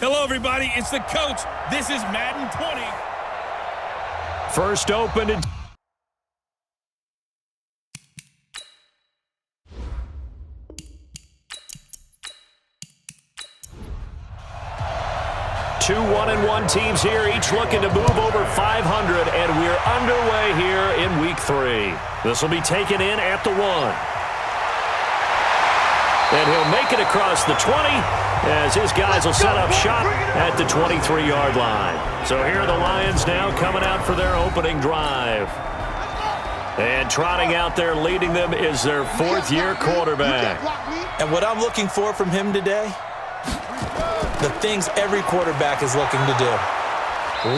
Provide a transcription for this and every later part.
Hello, everybody. It's the coach. This is Madden 20. First open and 2 1-1 teams here, each looking to move over 500, and we're underway here in Week 3. This will be taken in at the 1. And he'll make it across the 20 as his guys will set up shop at the 23-yard line. So here are the Lions now coming out for their opening drive. And trotting out there leading them is their fourth-year quarterback. And what I'm looking for from him today, the things every quarterback is looking to do.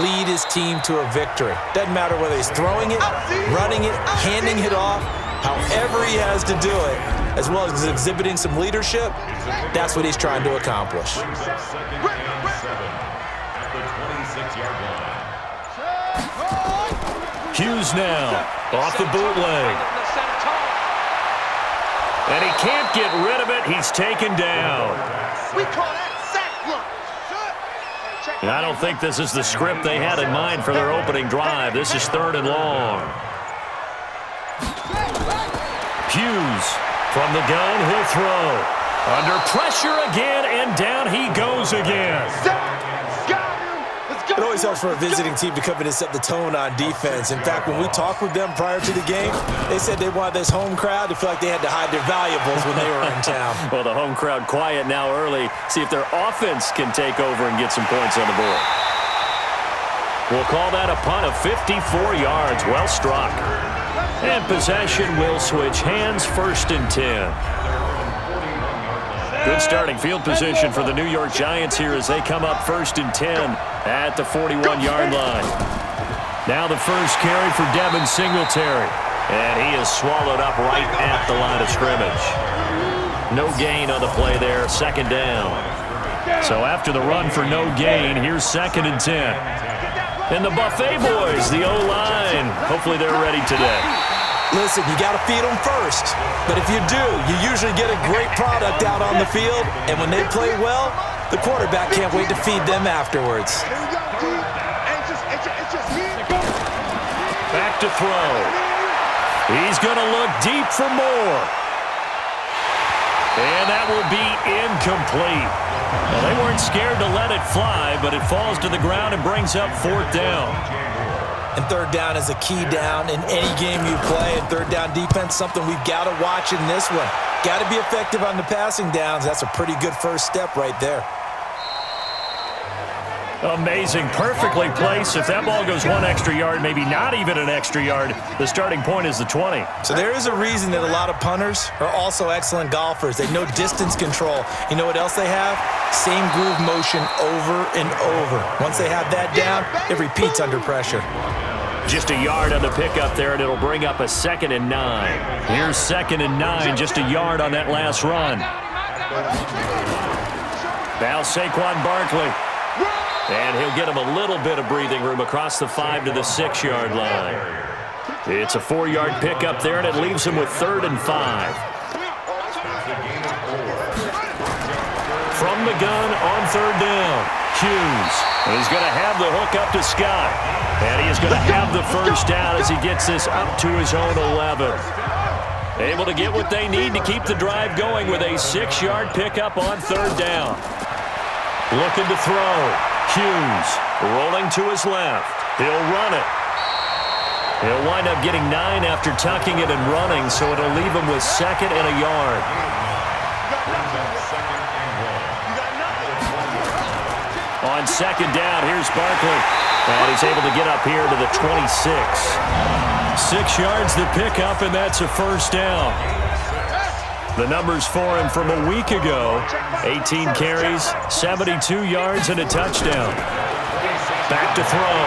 Lead his team to a victory. Doesn't matter whether he's throwing it, running it, handing it off, however he has to do it, as well as exhibiting some leadership, that's what he's trying to accomplish. Hughes now off the bootleg. And he can't get rid of it. He's taken down. We call that sack block. And I don't think this is the script they had in mind for their opening drive. This is 3rd and long. Hughes from the gun, he'll throw. Under pressure again, and down he goes again. It always helps for a visiting team to come in and set the tone on defense. In fact, when we talked with them prior to the game, they said they wanted this home crowd to feel like they had to hide their valuables when they were in town. Well, the home crowd quiet now early. See if their offense can take over and get some points on the board. We'll call that a punt of 54 yards. Well struck. And possession will switch hands, 1st and 10. Good starting field position for the New York Giants here as they come up 1st and 10 at the 41-yard line. Now the first carry for Devin Singletary. And he is swallowed up right at the line of scrimmage. No gain on the play there, 2nd down. So after the run for no gain, here's 2nd and 10. And the Buffet boys, the O-line, hopefully they're ready today. Listen, you got to feed them first. But if you do, you usually get a great product out on the field. And when they play well, the quarterback can't wait to feed them afterwards. Back to throw. He's going to look deep for more. And that will be incomplete. Well, they weren't scared to let it fly, but it falls to the ground and brings up 4th down. And 3rd down is a key down in any game you play. And 3rd down defense, something we've got to watch in this one. Got to be effective on the passing downs. That's a pretty good first step right there. Amazing. Perfectly placed. If that ball goes 1 extra yard, maybe not even an extra yard, the starting point is the 20. So there is a reason that a lot of punters are also excellent golfers. They know distance control. You know what else they have? Same groove motion over and over. Once they have that down, it repeats under pressure. Just a yard on the pickup there, and it'll bring up a 2nd and 9. Here's 2nd and 9, just a yard on that last run. Now Saquon Barkley. And he'll get him a little bit of breathing room across the 5 to the 6-yard line. It's a 4-yard pickup there, and it leaves him with 3rd and 5. From the gun on 3rd down, Hughes. And he's going to have the hook up to Scott. And he is going to have the first down as he gets this up to his own 11. Able to get what they need to keep the drive going with a 6-yard pickup on 3rd down. Looking to throw. Hughes rolling to his left. He'll run it. He'll wind up getting 9 after tucking it and running, so it'll leave him with 2nd and a yard. On 2nd down, here's Barkley. And he's able to get up here to the 26. 6 yards the pickup, and that's a 1st down. The numbers for him from a week ago, 18 carries, 72 yards, and a touchdown. Back to throw,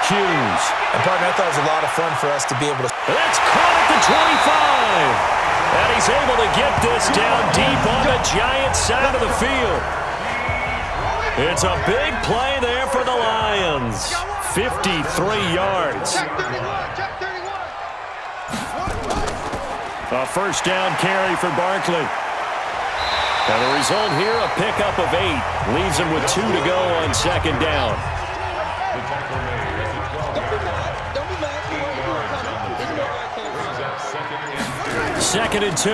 Hughes. And, partner, I thought it was a lot of fun for us to be able to... That's caught at the 25. And he's able to get this down deep on the Giants side of the field. It's a big play there for the Lions. 53 yards. A 1st down carry for Barkley. And the result here, a pickup of 8. Leaves him with 2 to go on second down. Second and 2.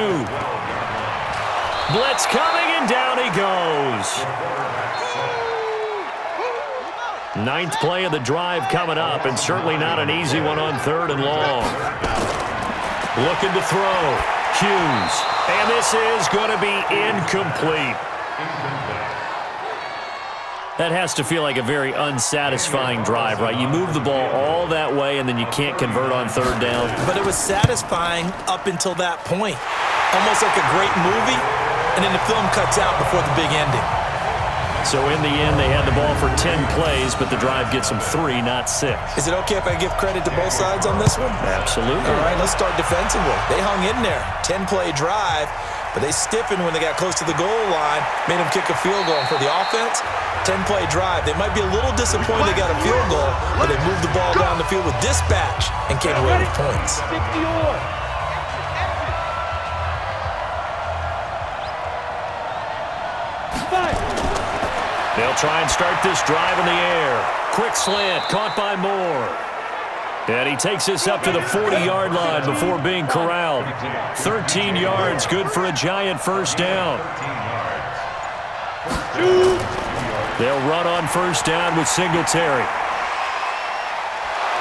Blitz coming, and down he goes. Ninth play of the drive coming up, and certainly not an easy one on 3rd and long. Looking to throw. Hughes. And this is going to be incomplete. That has to feel like a very unsatisfying drive, right? You move the ball all that way, and then you can't convert on 3rd down. But it was satisfying up until that point. Almost like a great movie, and then the film cuts out before the big ending. So in the end, they had the ball for 10 plays, but the drive gets them 3, not 6. Is it okay if I give credit to both sides on this one? Absolutely. All right, let's start defensively. They hung in there. 10-play drive, but they stiffened when they got close to the goal line, made them kick a field goal. And for the offense, 10-play drive. They might be a little disappointed they got a field goal, but they moved the ball down the field with dispatch and came away with points. They'll try and start this drive in the air. Quick slant, caught by Moore. And he takes this up to the 40-yard line before being corralled. 13 yards, good for a Giant first down. They'll run on first down with Singletary.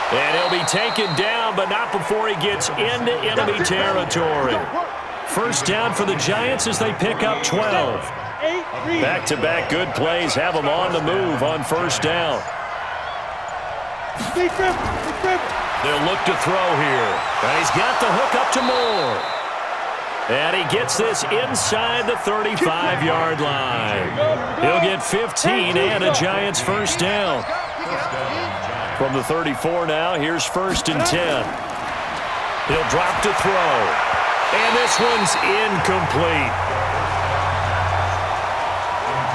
And he'll be taken down, but not before he gets into enemy territory. First down for the Giants as they pick up 12. Back-to-back good plays have them on the move on first down. They'll look to throw here. And he's got the hook up to Moore. And he gets this inside the 35-yard line. He'll get 15 and a Giants first down. From the 34 now, here's 1st and 10. He'll drop to throw. And this one's incomplete.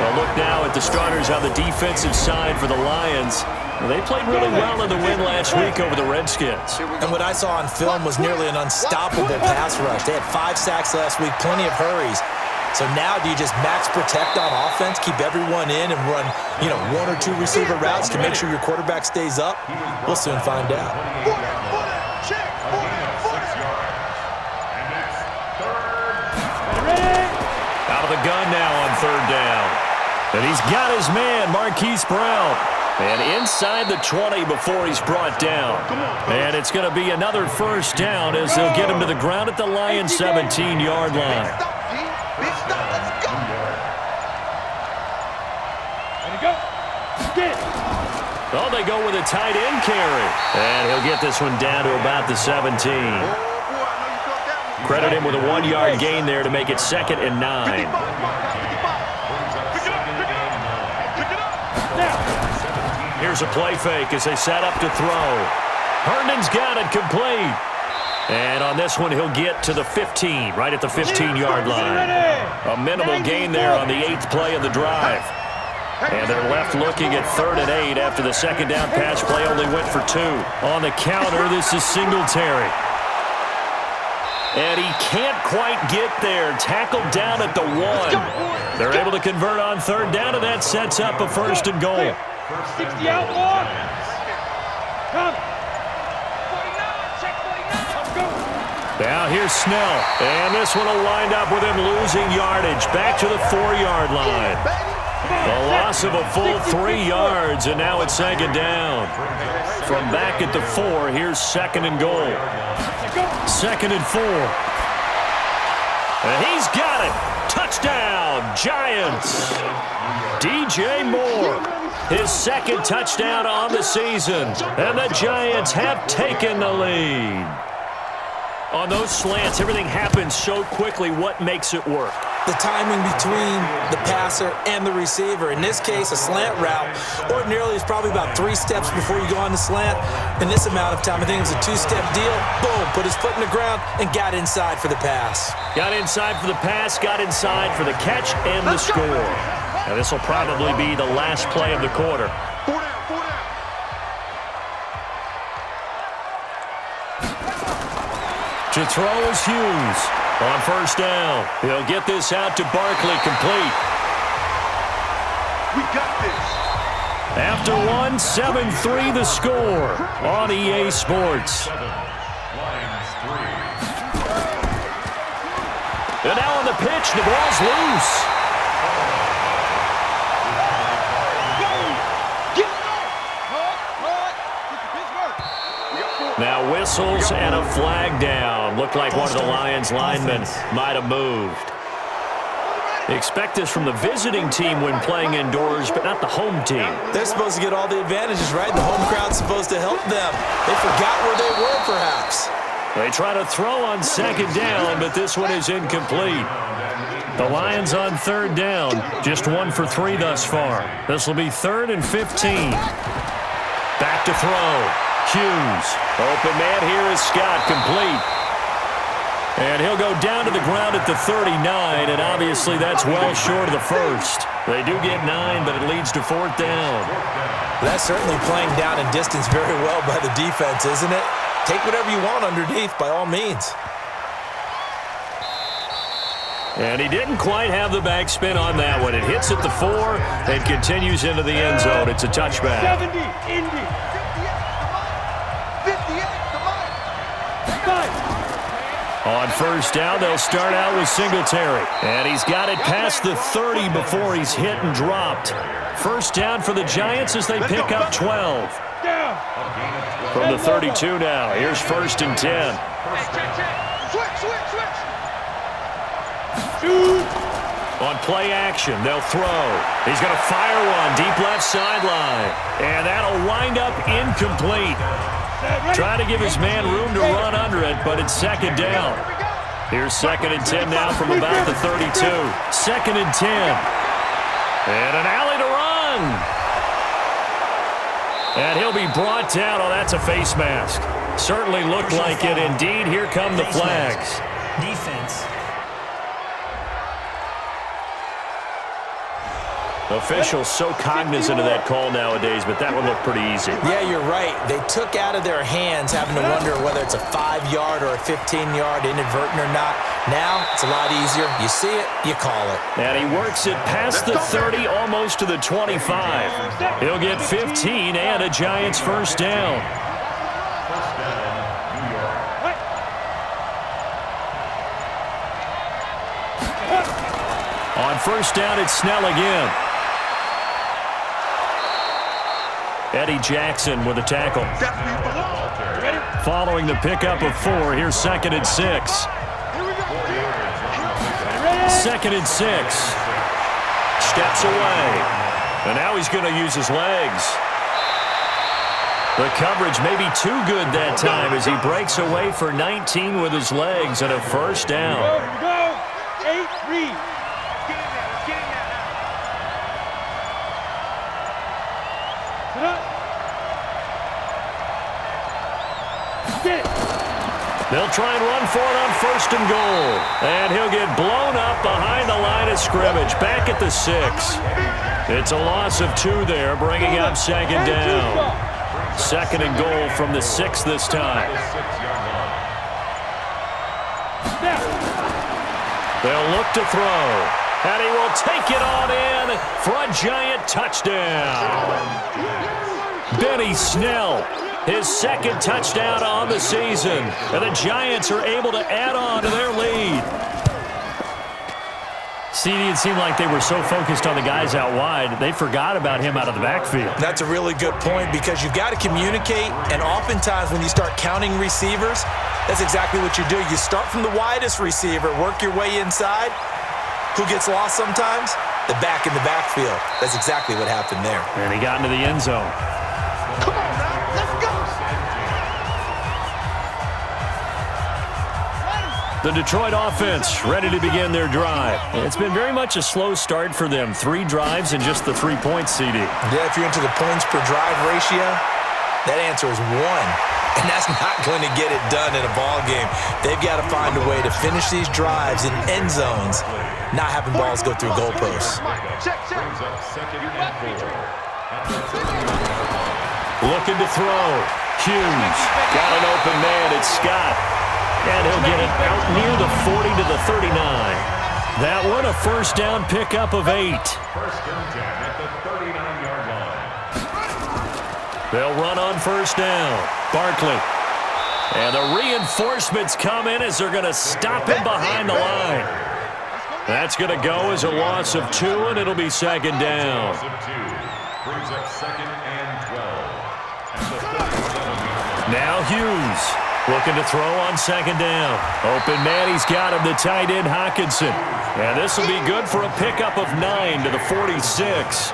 Well, look now at the starters on the defensive side for the Lions. They played really well in the win last week over the Redskins. And what I saw on film was nearly an unstoppable pass rush. They had 5 sacks last week, plenty of hurries. So now do you just max protect on offense, keep everyone in, and run, 1 or 2 receiver routes to make sure your quarterback stays up? We'll soon find out. Out of the gun now on 3rd down. And he's got his man, Marquise Brown. And inside the 20 before he's brought down. And it's going to be another first down as they'll get him to the ground at the Lions' 17-yard line. Oh, they go with a tight end carry. And he'll get this one down to about the 17. Credit him with a 1-yard gain there to make it 2nd and 9. Here's a play fake as they set up to throw. Herndon's got it complete. And on this one, he'll get to the 15, right at the 15-yard line. A minimal gain there on the 8th play of the drive. And they're left looking at 3rd and 8 after the second down pass play only went for 2. On the counter, this is Singletary. And he can't quite get there. Tackled down at the 1. They're able to convert on 3rd down, and that sets up a 1st and goal. 60 out long. Come. Now here's Snell. And this one will wind up with him losing yardage. Back to the 4-yard line. A loss of a full 3 yards, and now it's 2nd down. From back at the 4, here's 2nd and goal. 2nd and 4. And he's got it. Touchdown, Giants. DJ Moore. His 2nd touchdown on the season. And the Giants have taken the lead. On those slants, everything happens so quickly. What makes it work? The timing between the passer and the receiver. In this case, a slant route ordinarily is probably about 3 steps before you go on the slant. In this amount of time, I think it was a 2-step deal. Boom, put his foot in the ground and got inside for the pass. Got inside for the pass, got inside for the catch and the score. Now this will probably be the last play of the quarter. To throw is Hughes. On first down, he'll get this out to Barkley, complete. We got this. After one, 7-3 the score on EA Sports. And now on the pitch, the ball's loose. Now whistles and a flag down. Looked like one of the Lions linemen might have moved. Expect this from the visiting team when playing indoors, but not the home team. They're supposed to get all the advantages, right? The home crowd's supposed to help them. They forgot where they were, perhaps. They try to throw on second down, but this one is incomplete. The Lions on third down, just 1 for 3 thus far. This will be 3rd and 15. Back to throw. Hughes. Open man here is Scott, complete. And he'll go down to the ground at the 39, and obviously that's well short of the first. They do get 9, but it leads to 4th down. That's certainly playing down in distance very well by the defense, isn't it? Take whatever you want underneath, by all means. And he didn't quite have the backspin on that one. It hits at the 4 and continues into the end zone. It's a touchback. 70, Indy. 58, come on. 5. On first down, they'll start out with Singletary. And he's got it past the 30 before he's hit and dropped. First down for the Giants as they pick up 12. Down. From the 32 now, here's 1st and 10. Switch. Shoot. On play action, they'll throw. He's going to fire one deep left sideline. And that'll wind up incomplete. Trying to give his man room to run under it, but it's 2nd down. Here's 2nd and 10 now from about the 32. 2nd and 10. And an alley to run. And he'll be brought down. Oh, that's a face mask. Certainly looked like it. Indeed, here come the flags. Defense. Officials so cognizant of that call nowadays, but that one looked pretty easy. Yeah, you're right. They took out of their hands having to wonder whether it's a 5-yard or a 15-yard, inadvertent or not. Now, it's a lot easier. You see it, you call it. And he works it past the 30, almost to the 25. He'll get 15 and a Giants first down. On first down, it's Snell again. Eddie Jackson with a tackle. Following the pickup of 4, here's 2nd and 6. 2nd and 6. Steps away. And now he's going to use his legs. The coverage may be too good that time as he breaks away for 19 with his legs and a first down. Go. 8-3. They'll try and run for it on 1st and goal. And he'll get blown up behind the line of scrimmage, back at the 6. It's a loss of 2 there, bringing up 2nd down. 2nd and goal from the 6 this time. They'll look to throw. And he will take it on in for a Giant touchdown. Benny Snell. His 2nd touchdown on the season. And the Giants are able to add on to their lead. CD, it seemed like they were so focused on the guys out wide, they forgot about him out of the backfield. That's a really good point because you've got to communicate, and oftentimes when you start counting receivers, that's exactly what you do. You start from the widest receiver, work your way inside. Who gets lost sometimes? The back in the backfield. That's exactly what happened there. And he got into the end zone. Come on now, let's go. The Detroit offense ready to begin their drive. It's been very much a slow start for them. 3 drives and just the 3 points, CD. Yeah, if you're into the points per drive ratio, that answer is 1. And that's not going to get it done in a ball game. They've got to find a way to finish these drives in end zones, not having balls go through goalposts. Check. Looking to throw. Hughes got an open man. It's Scott. And he'll get it out near the 40 to the 39. That one, a first down pickup of 8. First and 10 at the 39-yard line. They'll run on first down. Barkley. And the reinforcements come in as they're going to stop him behind the line. That's going to go as a loss of 2, and it'll be second down. Loss of 2 brings up second and 12. At the 37-yard line. Now Hughes looking to throw on second down. Open man, he's got him, the tight end Hockenson. And this will be good for a pickup of 9 to the 46.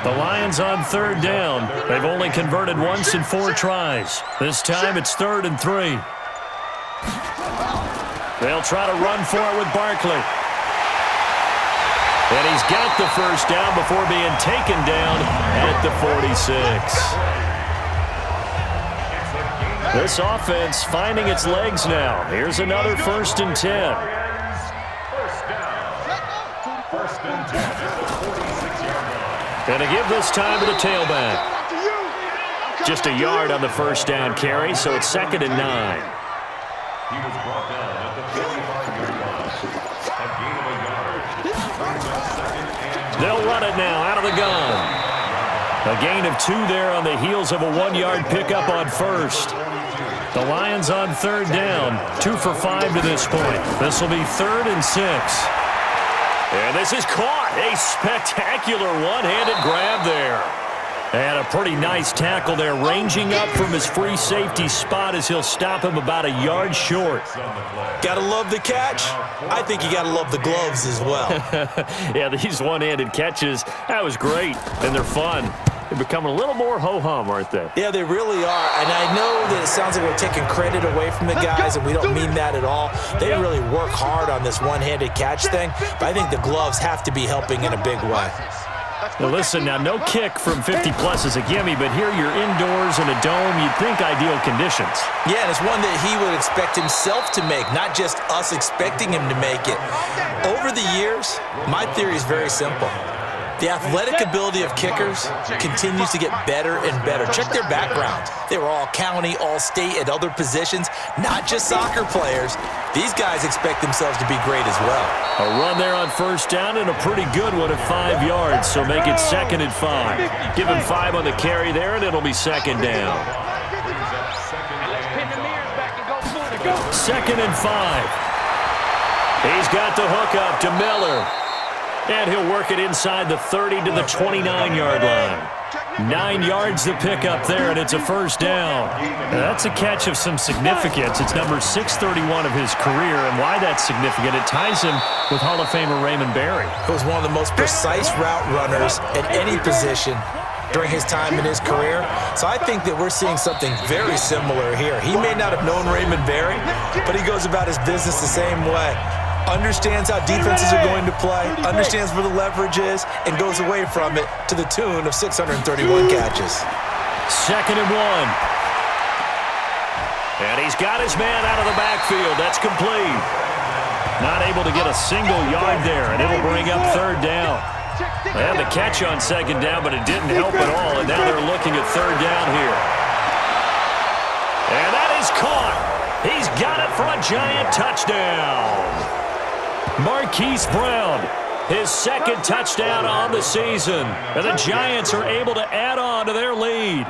The Lions on third down. They've only converted once in 4 tries. This time it's 3rd and 3. They'll try to run for it with Barkley. And he's got the first down before being taken down at the 46. This offense finding its legs now. Here's another 1st and 10. First and 10 at the 46-yard line. And to give this time to the tailback. Just a yard on the first down carry, so it's 2nd and 9. He was brought down at the 45-yard line. A gain of a yard. Brings up second and They'll run it now out of the gun. A gain of 2 there on the heels of a 1-yard pickup on first. The Lions on third down, 2 for 5 to this point. This will be 3rd and 6. And this is caught. A spectacular one-handed grab there. And a pretty nice tackle there, ranging up from his free safety spot as he'll stop him about a yard short. Gotta love the catch. I think you gotta love the gloves as well. Yeah, these one-handed catches, that was great, and they're fun. They're becoming a little more ho-hum, aren't they? Yeah, they really are. And I know that it sounds like we're taking credit away from the guys, and we don't mean that at all. They really work hard on this one-handed catch thing, but I think the gloves have to be helping in a big way. Now listen, now no kick from 50-plus is a gimme, but here you're indoors in a dome. You'd think ideal conditions. Yeah, and it's one that he would expect himself to make, not just us expecting him to make it. Over the years, my theory is very simple. The athletic ability of kickers continues to get better and better. Check their backgrounds. They were all county, all state, at other positions, not just soccer players. These guys expect themselves to be great as well. A run there on first down and a pretty good one at 5 yards, so make it 2nd and 5. Give him 5 on the carry there, and it'll be second down. 2nd and 5. He's got the hook up to Miller. And he'll work it inside the 30 to the 29-yard line. 9 yards to pick up there, and it's a first down. Now, that's a catch of some significance. It's number 631 of his career, and why that's significant, it ties him with Hall of Famer Raymond Barry. He was one of the most precise route runners at any position during his time in his career. So I think that we're seeing something very similar here. He may not have known Raymond Barry, but he goes about his business the same way. Understands how defenses are going to play, understands where the leverage is, and goes away from it to the tune of 631 catches. 2nd and 1. And he's got his man out of the backfield. That's complete. Not able to get a single yard there, and it'll bring up third down. They had the catch on second down, but it didn't help at all, and now they're looking at third down here. And that is caught. He's got it for a giant touchdown. Marquise Brown, his 2nd touchdown on the season. And the Giants are able to add on to their lead.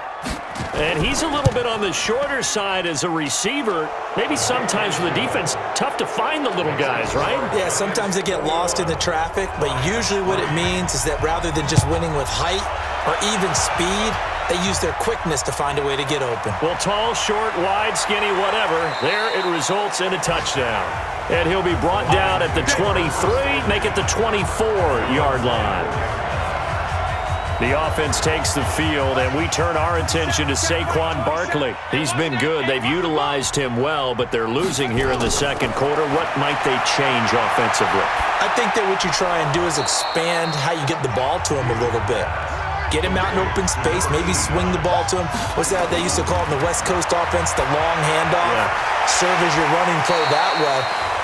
And he's a little bit on the shorter side as a receiver. Maybe sometimes for the defense, tough to find the little guys, right? Yeah, sometimes they get lost in the traffic, but usually what it means is that rather than just winning with height or even speed, they use their quickness to find a way to get open. Well, tall, short, wide, skinny, whatever, there it results in a touchdown. And he'll be brought down at the 23, make it the 24-yard line. The offense takes the field, and we turn our attention to Saquon Barkley. He's been good. They've utilized him well, but they're losing here in the second quarter. What might they change offensively? I think that what you try and do is expand how you get the ball to him a little bit. Get him out in open space, maybe swing the ball to him. What's that they used to call in the West Coast offense, the long handoff? Yeah. Serve as your running play that way.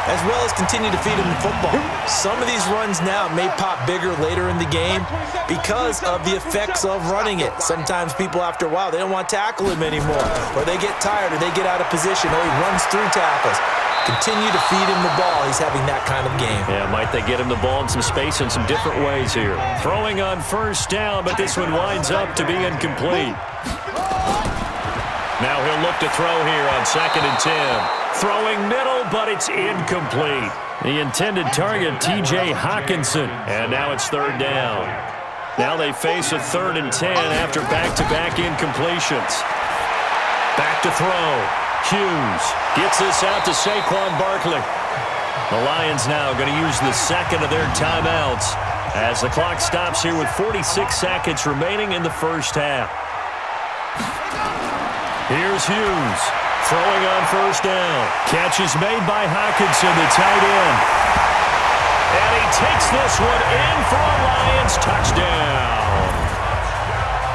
as well as continue to feed him the football. Some of these runs now may pop bigger later in the game because of the effects of running it. Sometimes people, after a while, they don't want to tackle him anymore, or they get tired, or they get out of position, or he runs through tackles. Continue to feed him the ball. He's having that kind of game. Yeah, might they get him the ball in some space in some different ways here. Throwing on first down, but this one winds up to be incomplete. Now he'll look to throw here on 2nd and 10. Throwing middle, but it's incomplete. The intended target, T.J. Hawkinson. And now it's 3rd down. Now they face a 3rd and 10 after back-to-back incompletions. Back to throw. Hughes gets this out to Saquon Barkley. The Lions now going to use the second of their timeouts as the clock stops here with 46 seconds remaining in the first half. Here's Hughes throwing on first down. Catch is made by Hawkinson, the tight end. And he takes this one in for a Lions touchdown.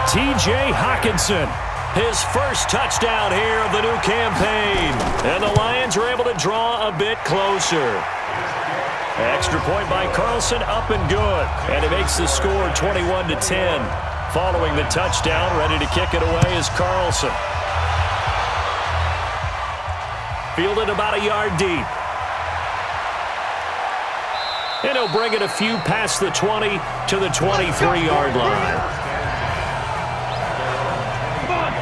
T.J. Hawkinson. His first touchdown here of the new campaign. And the Lions are able to draw a bit closer. Extra point by Carlson, up and good. And it makes the score 21-10. Following the touchdown, ready to kick it away is Carlson. Fielded about a yard deep. And he'll bring it a few past the 20 to the 23-yard line.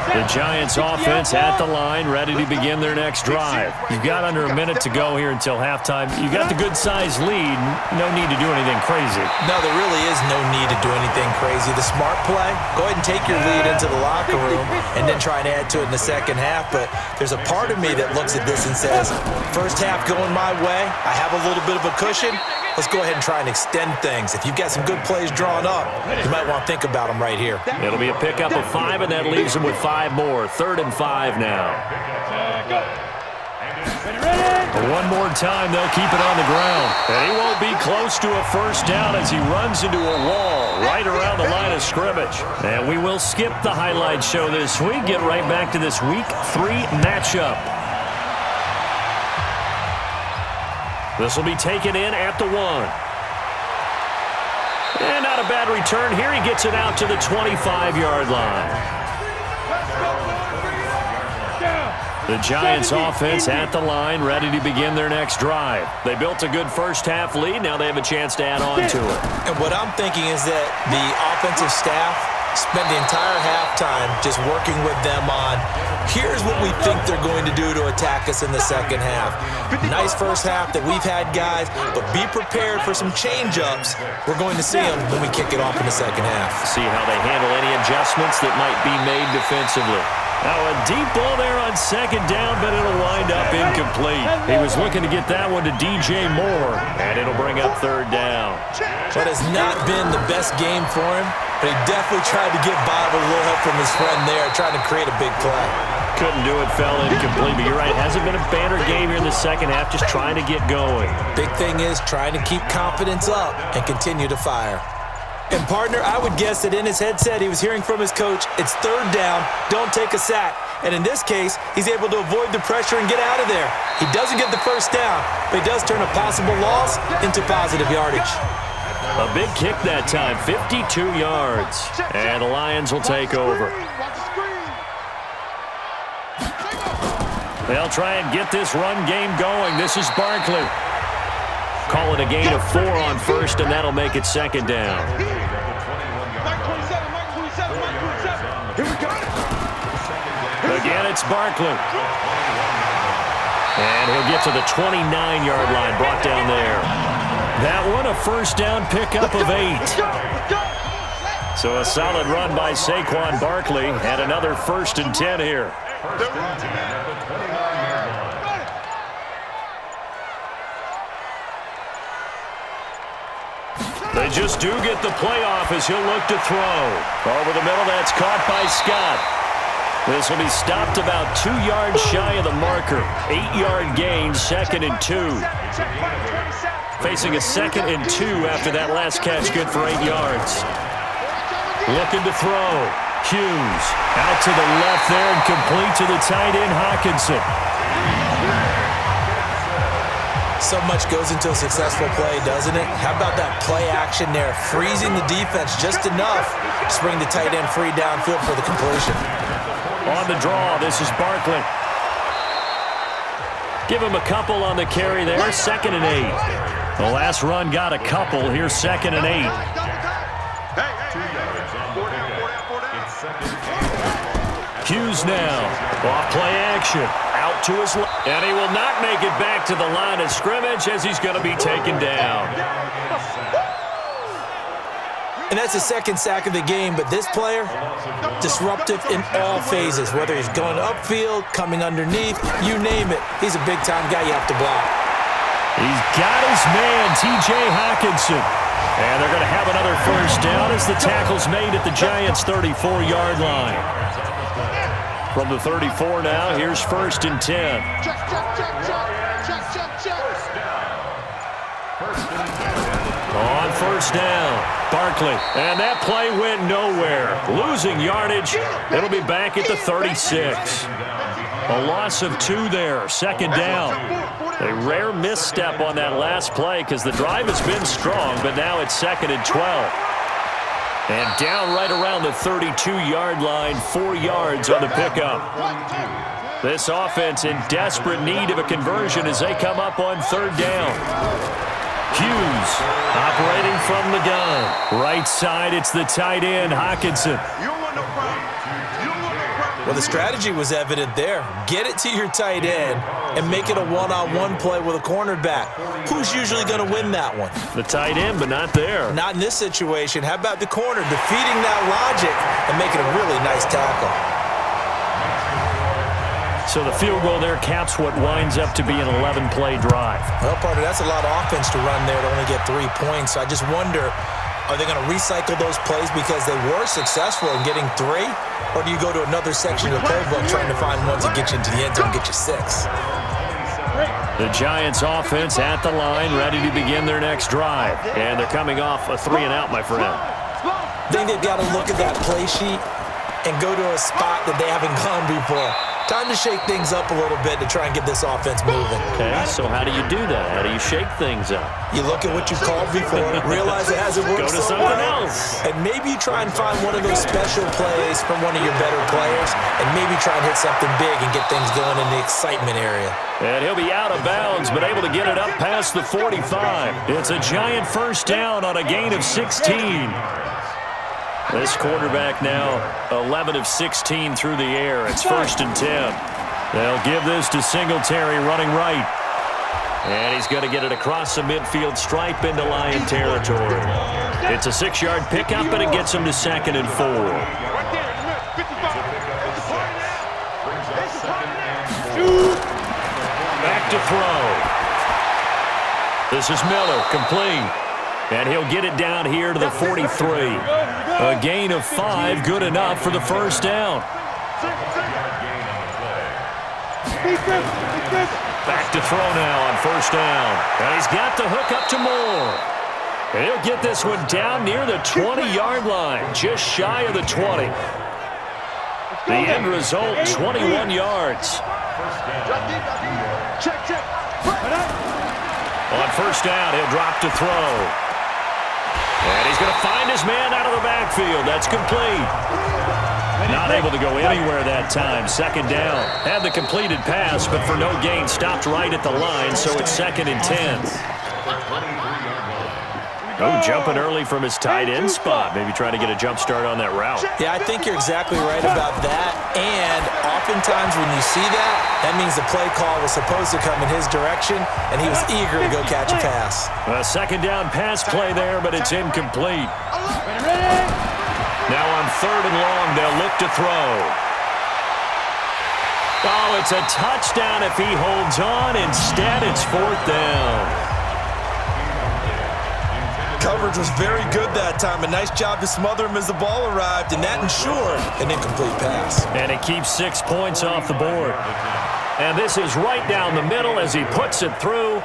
The Giants offense at the line, ready to begin their next drive. You've got under a minute to go here until halftime. You've got the good-sized lead. No need to do anything crazy. No, there really is no need to do anything crazy. The smart play, go ahead and take your lead into the locker room and then try and add to it in the second half. But there's a part of me that looks at this and says, first half going my way, I have a little bit of a cushion. Let's go ahead and try and extend things. If you've got some good plays drawn up, you might want to think about them right here. It'll be a pickup of 5, and that leaves them with 5 more. 3rd and 5 now. One more time, they'll keep it on the ground. And he won't be close to a first down as he runs into a wall right around the line of scrimmage. And we will skip the highlight show this week. Get right back to this Week 3 matchup. This will be taken in at the 1. And not a bad return here. He gets it out to the 25-yard line. The Giants offense at the line, ready to begin their next drive. They built a good first half lead. Now they have a chance to add on to it. And what I'm thinking is that the offensive staff spent the entire halftime just working with them on, here's what we think they're going to do to attack us in the second half. Nice first half that we've had, guys, but be prepared for some change-ups. We're going to see them when we kick it off in the second half. See how they handle any adjustments that might be made defensively. Now a deep ball there on 2nd down, but it'll wind up incomplete. He was looking to get that one to DJ Moore, and it'll bring up 3rd down. That has not been the best game for him, but he definitely tried to get by with a little help from his friend there, trying to create a big play. Couldn't do it, fell incomplete, but you're right. It hasn't been a banner game here in the second half, just trying to get going. Big thing is trying to keep confidence up and continue to fire. And, partner, I would guess that in his headset he was hearing from his coach, it's 3rd down, don't take a sack. And in this case, he's able to avoid the pressure and get out of there. He doesn't get the first down, but he does turn a possible loss into positive yardage. A big kick that time, 52 yards. And the Lions will take over. They'll try and get this run game going. This is Barkley. Call it a gain of 4 on first, and that'll make it 2nd down. Again, it's Barkley. And he'll get to the 29-yard line, brought down there. That one, a first down pickup of 8. So a solid run by Saquon Barkley, and another 1st and 10 here. They just do get the playoff as he'll look to throw. Over the middle, that's caught by Scott. This will be stopped about 2 yards shy of the marker. 8-yard gain, 2nd and 2. Facing a 2nd and 2 after that last catch, good for 8 yards. Looking to throw. Hughes out to the left there and complete to the tight end, Hawkinson. So much goes into a successful play, doesn't it? How about that play action there, freezing the defense just enough to bring the tight end free downfield for the completion. On the draw, this is Barkley. Give him a couple on the carry there, 2nd and 8. The last run got a couple. Here's 2nd and 8. Hughes now. Off play action. Out to his left. And he will not make it back to the line of scrimmage as he's going to be taken down. And that's the 2nd sack of the game, but this player, disruptive in all phases, whether he's going upfield, coming underneath, you name it. He's a big-time guy you have to block. He's got his man, T.J. Hockenson. And they're going to have another first down as the tackle's made at the Giants' 34-yard line. From the 34 now, here's 1st and 10. On 1st down, Barkley. And that play went nowhere. Losing yardage. It'll be back at the 36. A loss of 2 there, 2nd down. A rare misstep on that last play because the drive has been strong, but now it's 2nd and 12. And down right around the 32-yard line, 4 yards on the pickup. This offense in desperate need of a conversion as they come up on 3rd down. Hughes operating from the gun. Right side, it's the tight end, Hockenson. Well, the strategy was evident there. Get it to your tight end and make it a one-on-one play with a cornerback. Who's usually going to win that one? The tight end, but not there. Not in this situation. How about the corner defeating that logic and making a really nice tackle? So the field goal there caps what winds up to be an 11-play drive. Well, partner, that's a lot of offense to run there to only get 3 points. So I just wonder, are they going to recycle those plays because they were successful in getting 3? Or do you go to another section of the playbook trying to find ones that get you into the end zone and get you 6? The Giants offense at the line, ready to begin their next drive. And they're coming off a 3-and-out, my friend. I think they've got to look at that play sheet and go to a spot that they haven't gone before. Time to shake things up a little bit to try and get this offense moving. Okay, so how do you do that? How do you shake things up? You look at what you called before, realize it hasn't worked Go to so something well, else. and maybe you try and find one of those special plays from one of your better players, and maybe try and hit something big and get things going in the excitement area. And he'll be out of bounds, but able to get it up past the 45. It's a Giant first down on a gain of 16. This quarterback now 11 of 16 through the air. It's 1st and 10. They'll give this to Singletary running right. And he's going to get it across the midfield stripe into Lion territory. It's a 6-yard pickup, and it gets him to 2nd and 4. Back to throw. This is Miller, complete. And he'll get it down here to the 43. A gain of 5, good enough for the first down. Back to throw now on 1st down. And he's got the hook up to Moore. And he'll get this one down near the 20-yard line, just shy of the 20. The end result, 21 yards. On 1st down, he'll drop to throw. And he's going to find his man out of the backfield. That's complete. Not able to go anywhere that time. 2nd down. Had the completed pass, but for no gain, stopped right at the line, so it's 2nd and 10. Oh, jumping early from his tight end spot. Maybe trying to get a jump start on that route. Yeah, I think you're exactly right about that. And oftentimes when you see that, that means the play call was supposed to come in his direction, and he was eager to go catch a pass. A 2nd down pass play there, but it's incomplete. Now on 3rd and long, they'll look to throw. Oh, it's a touchdown if he holds on. Instead, it's 4th down. Coverage was very good that time. A nice job to smother him as the ball arrived, and that ensured an incomplete pass. And it keeps 6 points off the board. And this is right down the middle as he puts it through.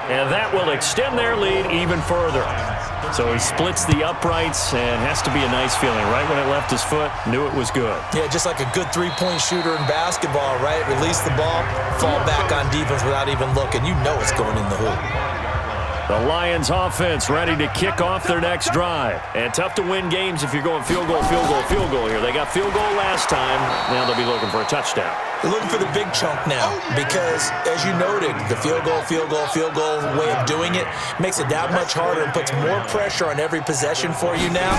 And that will extend their lead even further. So he splits the uprights and has to be a nice feeling. Right when it left his foot, knew it was good. Yeah, just like a good three-point shooter in basketball, right? Release the ball, fall back on defense without even looking. You know it's going in the hoop. The Lions offense ready to kick off their next drive. And tough to win games if you're going field goal, field goal, field goal here. They got field goal last time. Now they'll be looking for a touchdown. They're looking for the big chunk now because, as you noted, the field goal way of doing it makes it that much harder and puts more pressure on every possession for you now.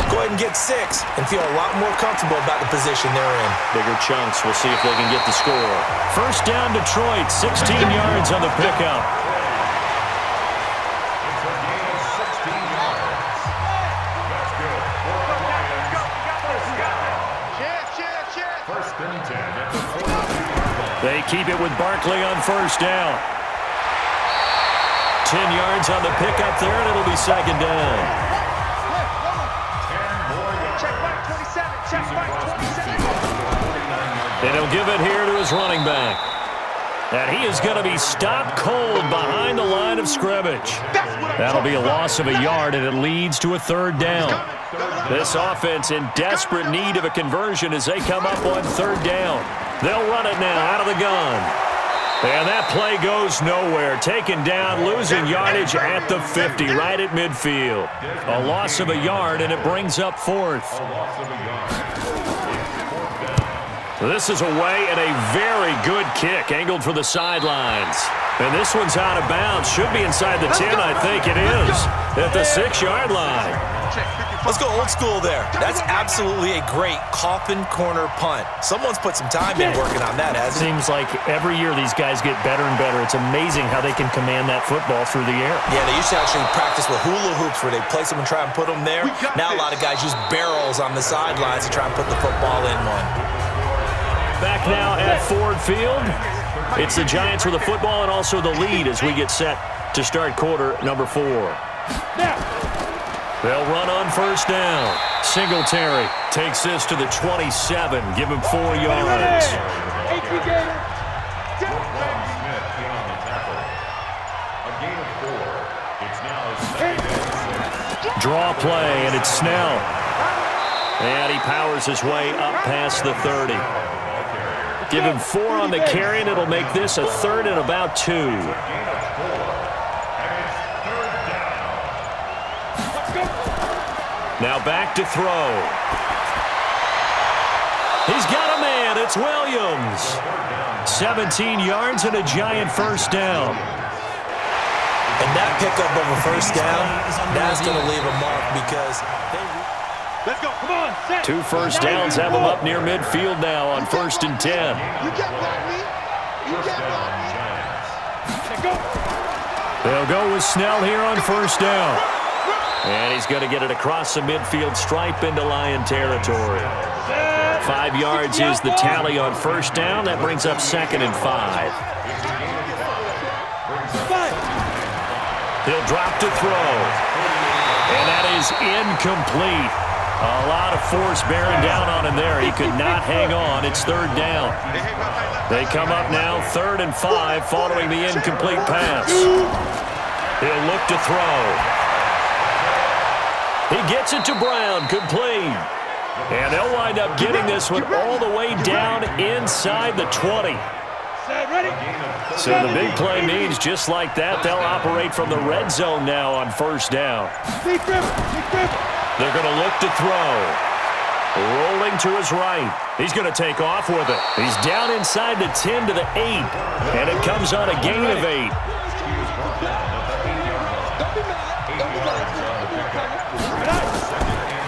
Go ahead and get 6 and feel a lot more comfortable about the position they're in. Bigger chunks. We'll see if they can get the score. First down, Detroit. 16 yards on the pickup. They keep it with Barkley on first down. 10 yards on the pickup there, and it'll be second down. Check back 27. Check back 27. And he'll give it here to his running back. And he is going to be stopped cold behind the line of scrimmage. That'll be a loss of a yard, and it leads to a third down. This offense in desperate need of a conversion as they come up on third down. They'll run it now out of the gun. And that play goes nowhere. Taken down, losing yardage at the 50, right at midfield. A loss of a yard, and it brings up fourth. This is away and a very good kick, angled for the sidelines. And this one's out of bounds. Should be inside the 10, I think it is, at the 6-yard line. Let's go old school there. That's absolutely a great coffin corner punt. Someone's put some time in working on that, hasn't it? Seems like every year these guys get better and better. It's amazing how they can command that football through the air. Yeah, they used to actually practice with hula hoops where they place them and try and put them there. Now a lot of guys use barrels on the sidelines to try and put the football in one. Back now at Ford Field. It's the Giants with the football and also the lead as we get set to start quarter number 4. They'll run on first down. Singletary takes this to the 27. Give him 4 yards. Draw play, and it's Snell. And he powers his way up past the 30. Give him 4 on the carry, and it'll make this a third and about 2. Now back to throw. He's got a man. It's Williams. 17 yards and a Giant first down. And that pickup of a first down, that's going to leave a mark because Let's go. Come on. Set. 2 first downs have him up near midfield now on 1st and 10. You can't block me. You can't block me. Let's go. They'll go with Snell here on first down. And he's going to get it across the midfield stripe into Lion territory. 5 yards is the tally on first down. That brings up 2nd and 5. He'll drop to throw. And that is incomplete. A lot of force bearing down on him there. He could not hang on. It's 3rd down. They come up now 3rd and 5 following the incomplete pass. He'll look to throw. He gets it to Brown, complete. And they'll wind up getting this one all the way down inside the 20. So the big play means just like that, they'll operate from the red zone now on first down. They're going to look to throw. Rolling to his right. He's going to take off with it. He's down inside the 10 to the 8. And it comes on a gain of 8.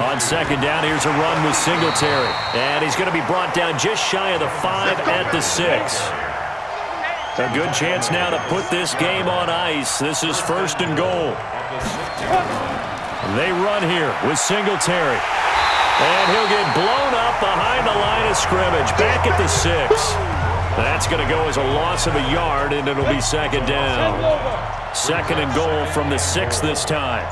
On 2nd down, here's a run with Singletary. And he's going to be brought down just shy of the 5 at the 6. A good chance now to put this game on ice. This is 1st and goal. They run here with Singletary. And he'll get blown up behind the line of scrimmage. Back at the 6. That's going to go as a loss of a yard, and it'll be 2nd down. 2nd and goal from the 6 this time.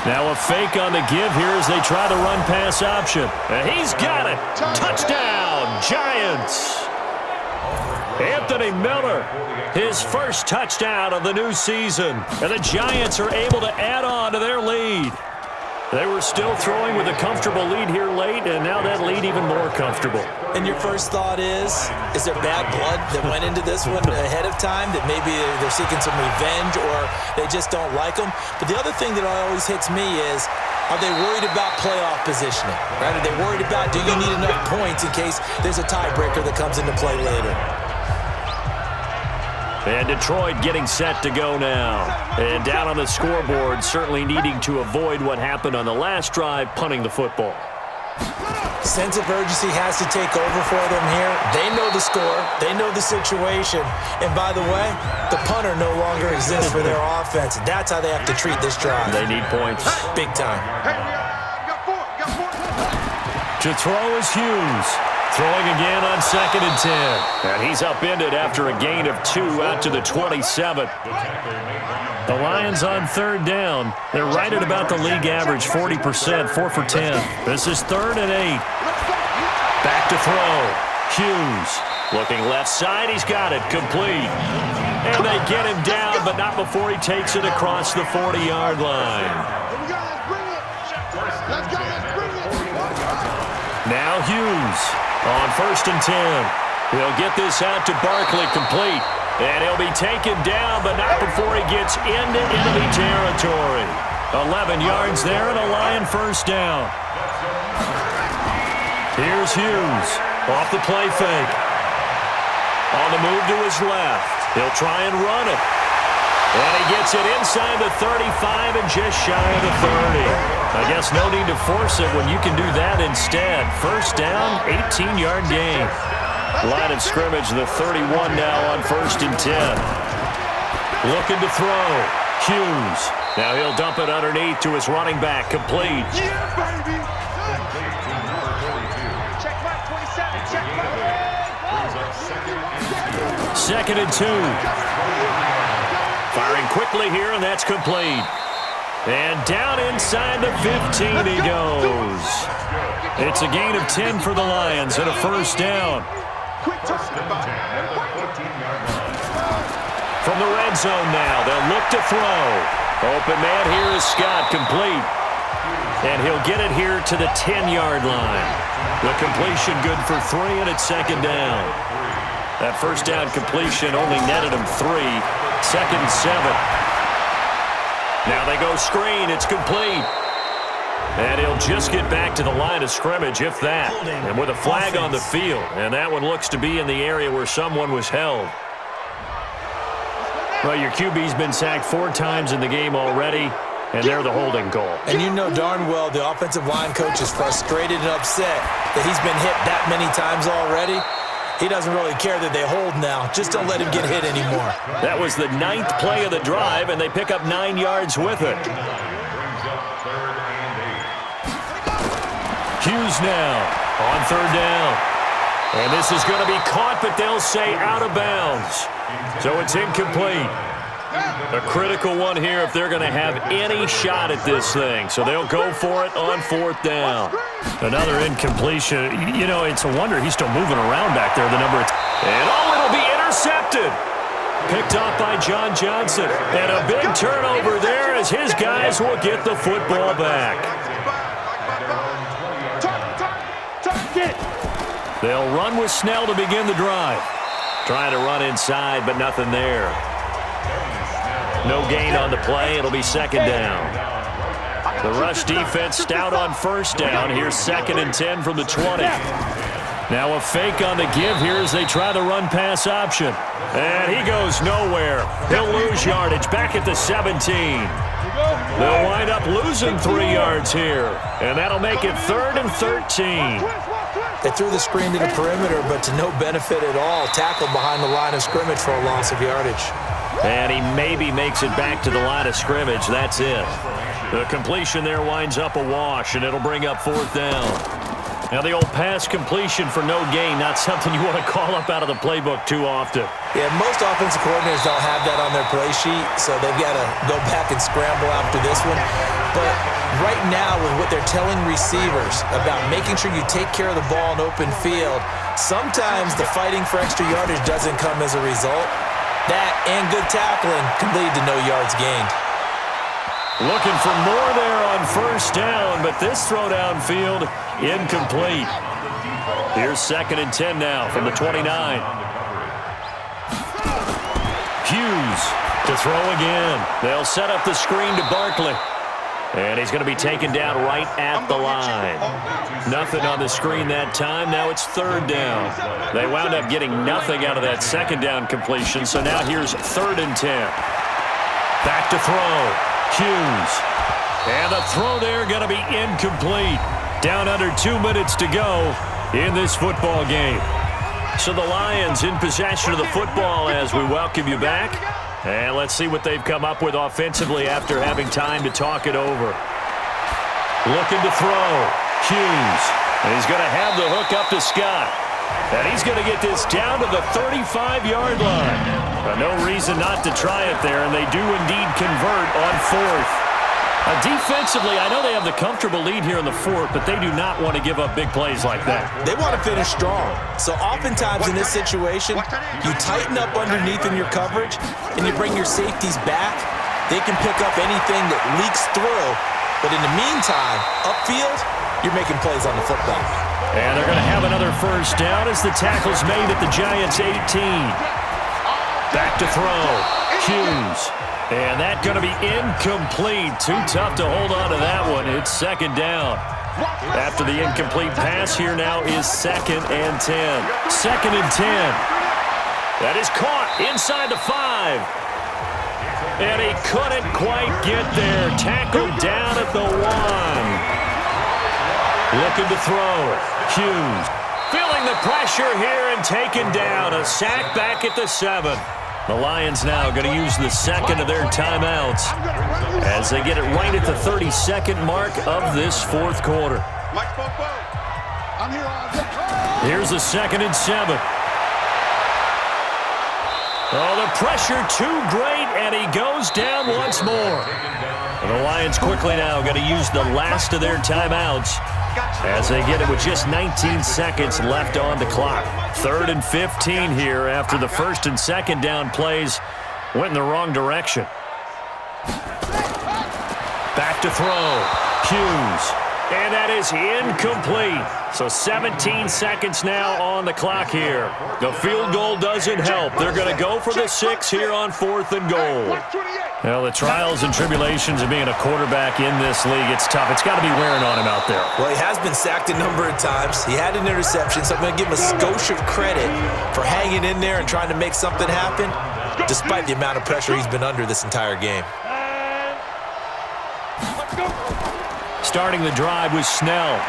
Now a fake on the give here as they try the run-pass option. And he's got it. Touchdown, Giants. Anthony Miller, his first touchdown of the new season. And the Giants are able to add on to their lead. They were still throwing with a comfortable lead here late, and now that lead even more comfortable. And your first thought is there bad blood that went into this one ahead of time, that maybe they're seeking some revenge or they just don't like them? But the other thing that always hits me is, are they worried about playoff positioning? Right? Are they worried about, do you need enough points in case there's a tiebreaker that comes into play later? And Detroit getting set to go now. And down on the scoreboard, certainly needing to avoid what happened on the last drive, punting the football. Sense of urgency has to take over for them here. They know the score. They know the situation. And by the way, the punter no longer exists for their offense. That's how they have to treat this drive. They need points. Big time. Hey, got four. To throw is Hughes. Throwing again on 2nd and 10. And he's upended after a gain of 2 out to the 27. The Lions on 3rd down. They're right at about the league average, 40%, 4 for 10. This is 3rd and 8. Back to throw. Hughes looking left side. He's got it. Complete. And they get him down, but not before he takes it across the 40-yard line. Now Hughes on 1st and 10. He'll get this out to Barkley, complete. And he'll be taken down, but not before he gets into enemy territory. 11 yards there and a Lion first down. Here's Hughes off the play fake. On the move to his left. He'll try and run it. And he gets it inside the 35 and just shy of the 30. I guess no need to force it when you can do that instead. First down, 18-yard gain. Line of scrimmage, the 31 now on 1st and 10. Looking to throw. Hughes. Now he'll dump it underneath to his running back. Complete. Yeah, baby. Check back, 27. Check back. 2nd and 2. Firing quickly here, and that's complete. And down inside the 15 he goes. It's a gain of 10 for the Lions and a first down. From the red zone now, they'll look to throw. Open man here is Scott, complete. And he'll get it here to the 10-yard line. The completion good for 3, and it's 2nd down. That first down completion only netted him 3. 2nd and 7. Now they go screen. It's complete. And he'll just get back to the line of scrimmage, if that. And with a flag on the field. And that one looks to be in the area where someone was held. Well, your QB's been sacked 4 times in the game already, and they're the holding call. And you know darn well the offensive line coach is frustrated and upset that he's been hit that many times already. He doesn't really care that they hold now. Just don't let him get hit anymore. That was the 9th play of the drive, and they pick up 9 yards with it. Hughes now on 3rd down. And this is going to be caught, but they'll say out of bounds. So it's incomplete. A critical one here if they're going to have any shot at this thing. So they'll go for it on 4th down. Another incompletion. You know, it's a wonder he's still moving around back there, the number. And it'll be intercepted. Picked off by John Johnson. And a big turnover there as his guys will get the football back. They'll run with Snell to begin the drive. Trying to run inside, but nothing there. No gain on the play. It'll be 2nd down. The rush defense stout on 1st down. Here's 2nd and 10 from the 20. Now a fake on the give here as they try the run-pass option. And he goes nowhere. He'll lose yardage back at the 17. They'll wind up losing 3 yards here. And that'll make it 3rd and 13. They threw the screen to the perimeter, but to no benefit at all. Tackled behind the line of scrimmage for a loss of yardage. And he maybe makes it back to the line of scrimmage. That's it. The completion there winds up a wash, and it'll bring up 4th down. Now the old pass completion for no gain, not something you want to call up out of the playbook too often. Yeah, most offensive coordinators don't have that on their play sheet, so they've got to go back and scramble after this one. But right now, with what they're telling receivers about making sure you take care of the ball in open field, sometimes the fighting for extra yardage doesn't come as a result. That and good tackling can lead to no yards gained. Looking for more there on first down, but this throw downfield, incomplete. Here's 2nd and 10 now from the 29. Hughes to throw again. They'll set up the screen to Barkley. And he's going to be taken down right at the line. Nothing on the screen that time. Now it's 3rd down. They wound up getting nothing out of that 2nd down completion, so now here's 3rd and 10. Back to throw. Hughes. And the throw there going to be incomplete. Down under 2 minutes to go in this football game. So the Lions in possession of the football as we welcome you back. And let's see what they've come up with offensively after having time to talk it over. Looking to throw. Hughes. And he's going to have the hook up to Scott. And he's going to get this down to the 35-yard line. No reason not to try it there, and they do indeed convert on 4th. Defensively, I know they have the comfortable lead here in the 4th, but they do not want to give up big plays like that. They want to finish strong. So oftentimes in this situation, you tighten up underneath in your coverage, and you bring your safeties back. They can pick up anything that leaks through. But in the meantime, upfield, you're making plays on the football. And they're going to have another first down as the tackle's made at the Giants' 18. Back to throw. Hughes. And that's going to be incomplete. Too tough to hold on to that one. It's 2nd down. After the incomplete pass, here now is 2nd and 10. 2nd and 10. That is caught inside the 5. And he couldn't quite get there. Tackled down at the 1. Looking to throw. Hughes. Feeling the pressure here and taken down. A sack back at the 7. The Lions now going to use the 2nd of their timeouts as they get it right at the 32nd mark of this 4th quarter. Here's the 2nd and 7. Oh, the pressure too great, and he goes down once more. And the Lions quickly now going to use the last of their timeouts as they get it with just 19 seconds left on the clock. 3rd and 15 here after the 1st and 2nd down plays went in the wrong direction. Back to throw. Hughes. And that is incomplete. So 17 seconds now on the clock here. The field goal doesn't help. They're going to go for the 6 here on 4th and goal. Well, the trials and tribulations of being a quarterback in this league, it's tough. It's got to be wearing on him out there. Well, he has been sacked a number of times. He had an interception, so I'm going to give him a skosh of credit for hanging in there and trying to make something happen, despite the amount of pressure he's been under this entire game. Starting the drive was Snell.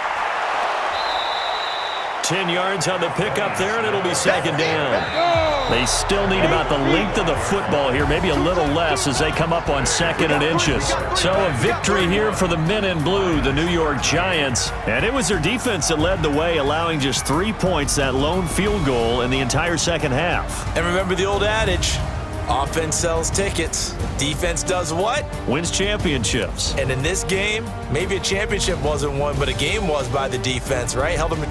10 yards on the pickup there, and it'll be 2nd down. They still need about the length of the football here, maybe a little less as they come up on 2nd and inches. So a victory here for the men in blue, the New York Giants. And it was their defense that led the way, allowing just 3 points, that lone field goal in the entire 2nd half. And remember the old adage, offense sells tickets. Defense does what? Wins championships. And in this game, maybe a championship wasn't won, but a game was by the defense, right? Held them